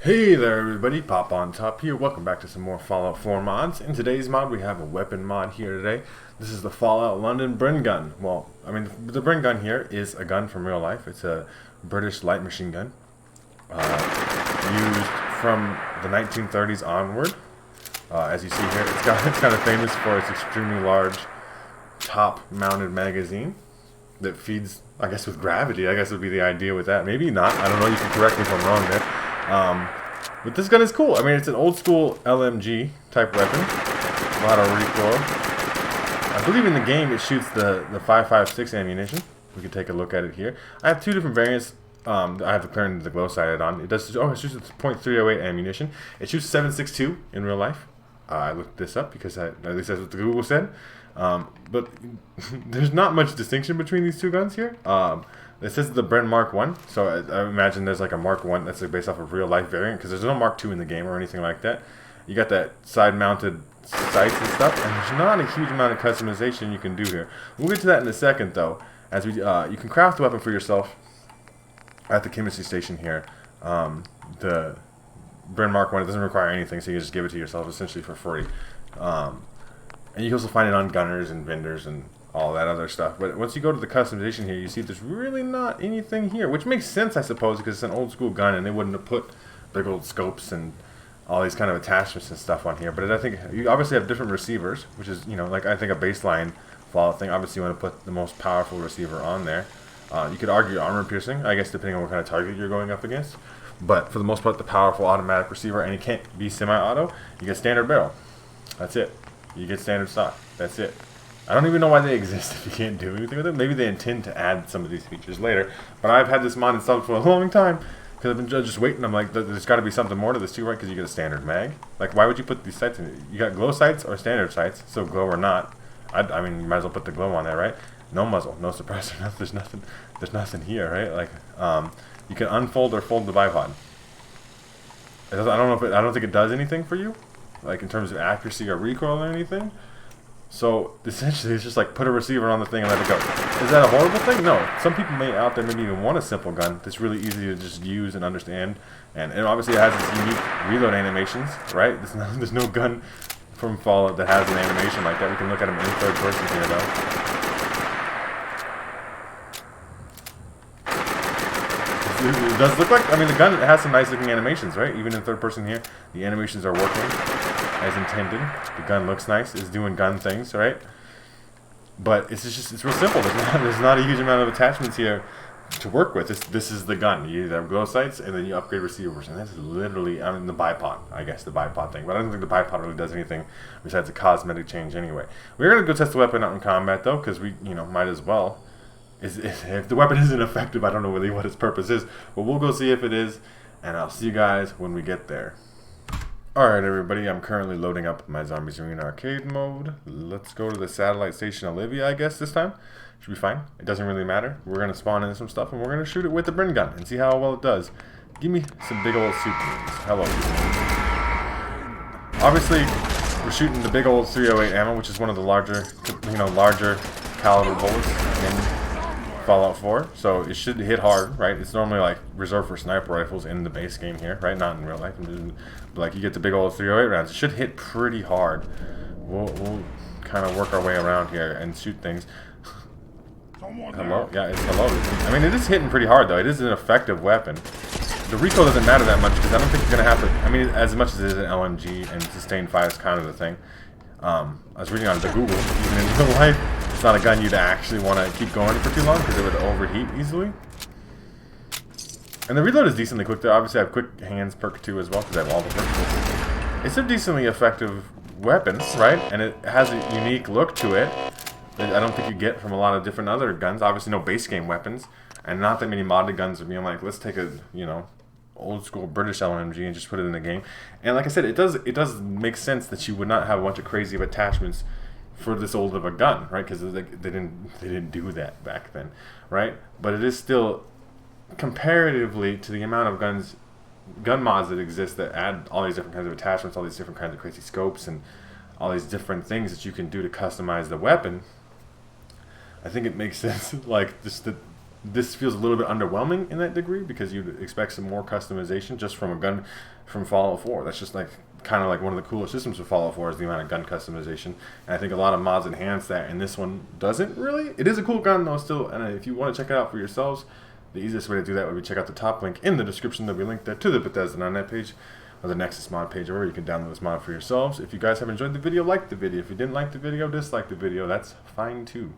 Hey there everybody, Popontop here. Welcome back to some more Fallout 4 mods. In today's mod we have a weapon mod here today. This is the Fallout London Bren gun. Well, the Bren gun here is a gun from real life. It's a British light machine gun. Used from the 1930s onward. As you see here, it's kind of famous for its extremely large top-mounted magazine that feeds, I guess, with gravity. I guess would be the idea with that. Maybe not. I don't know. You can correct me if I'm wrong there. But this gun is cool. I mean, it's an old school LMG type weapon. A lot of recoil. I believe in the game it shoots the 5.56 ammunition. We can take a look at it here. I have two different variants. I have to turn the glow sighted on. It does. Oh, it shoots with .308 ammunition. It shoots 7.62 in real life. I looked this up because at least that's what the Google said. But there's not much distinction between these two guns here. It says the Bren Mark 1, so I imagine there's like a Mark 1 that's like based off of real life variant, because there's no Mark 2 in the game or anything like that. You got that side-mounted sights and stuff, and there's not a huge amount of customization you can do here. We'll get to that in a second, though. As we, you can craft a weapon for yourself at the chemistry station here. The Bren Mark 1, it doesn't require anything, so you can just give it to yourself essentially for free. And you can also find it on gunners and vendors and all that other stuff. But once you go to the customization here, you see there's really not anything here, which makes sense, I suppose, because it's an old school gun and they wouldn't have put big old scopes and all these kind of attachments and stuff on here. But I think you obviously have different receivers, which is, like I think a baseline Fallout thing. Obviously you want to put the most powerful receiver on there. You could argue armor piercing, I guess, depending on what kind of target you're going up against. But for the most part, the powerful automatic receiver, and it can't be semi-auto. You get standard barrel. That's it. You get standard stock. That's it. I don't even know why they exist if you can't do anything with them. Maybe they intend to add some of these features later. But I've had this mod installed for a long time because I've been just waiting. I'm like, there's got to be something more to this too, right? Because you get a standard mag. Like, why would you put these sights in it? You got glow sights or standard sights, so glow or not. I mean, you might as well put the glow on there, right? No muzzle, no suppressor. There's nothing here, right? Like, you can unfold or fold the bipod. I don't think it does anything for you, like in terms of accuracy or recoil or anything. So essentially, it's just like put a receiver on the thing and let it go. Is that a horrible thing? No. Some people out there maybe even want a simple gun that's really easy to just use and understand. And obviously it has its unique reload animations, right? There's no gun from Fallout that has an animation like that. We can look at them in third person here, though. It does look like, the gun has some nice looking animations, right? Even in third person here, the animations are working as intended. The gun looks nice. It's doing gun things, right? But it's real simple. There's not a huge amount of attachments here to work with. This is the gun. You have glow sights and then you upgrade receivers, and that's literally the bipod. I guess the bipod thing, but I don't think the bipod really does anything besides a cosmetic change anyway. We're gonna go test the weapon out in combat though, because we might as well. If the weapon isn't effective, I don't know really what its purpose is, but we'll go see if it is, and I'll see you guys when we get there. Alright everybody, I'm currently loading up my Zombies Arena arcade mode. Let's go to the satellite station Olivia, I guess, this time. Should be fine. It doesn't really matter. We're going to spawn in some stuff and we're going to shoot it with the Bren gun and see how well it does. Give me some big old soup beans. Hello. Obviously, we're shooting the big old 308 ammo, which is one of the larger caliber bullets in Fallout 4, so it should hit hard, right? It's normally like reserved for sniper rifles in the base game here, right? Not in real life. But like you get the big old 308 rounds, it should hit pretty hard. We'll kind of work our way around here and shoot things. Hello? Yeah, it's hello. I mean, it is hitting pretty hard though. It is an effective weapon. The recoil doesn't matter that much because I don't think you're gonna have to. As much as it is an LMG and sustained fire is kind of the thing. I was reading on the Google, even in real life, it's not a gun you'd actually want to keep going for too long because it would overheat easily. And the reload is decently quick though. Obviously I have quick hands perk too as well because I have all the perks. It's a decently effective weapon, right? And it has a unique look to it that I don't think you get from a lot of different other guns. Obviously no base game weapons, and not that many modded guns are being like, let's take a, old school British LMG and just put it in the game. And like I said, it does make sense that you would not have a bunch of crazy attachments for this old of a gun, right? Because they didn't do that back then, right? But it is still, comparatively to the amount of gun mods that exist that add all these different kinds of attachments, all these different kinds of crazy scopes, and all these different things that you can do to customize the weapon. I think it makes sense, like just this feels a little bit underwhelming in that degree, because you'd expect some more customization just from a gun from Fallout 4. That's just like kind of like one of the cooler systems with Fallout 4 is the amount of gun customization. And I think a lot of mods enhance that, and this one doesn't really. It is a cool gun though still, and if you want to check it out for yourselves, the easiest way to do that would be check out the top link in the description. There'll be a link there to the Bethesda.net page or the Nexus mod page, or you can download this mod for yourselves. If you guys have enjoyed the video, like the video. If you didn't like the video, dislike the video. That's fine too.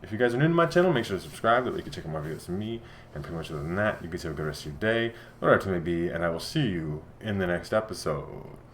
If you guys are new to my channel, make sure to subscribe. That way you can check out more videos from me. And pretty much other than that, you guys have a good rest of your day, whatever it may be, and I will see you in the next episode.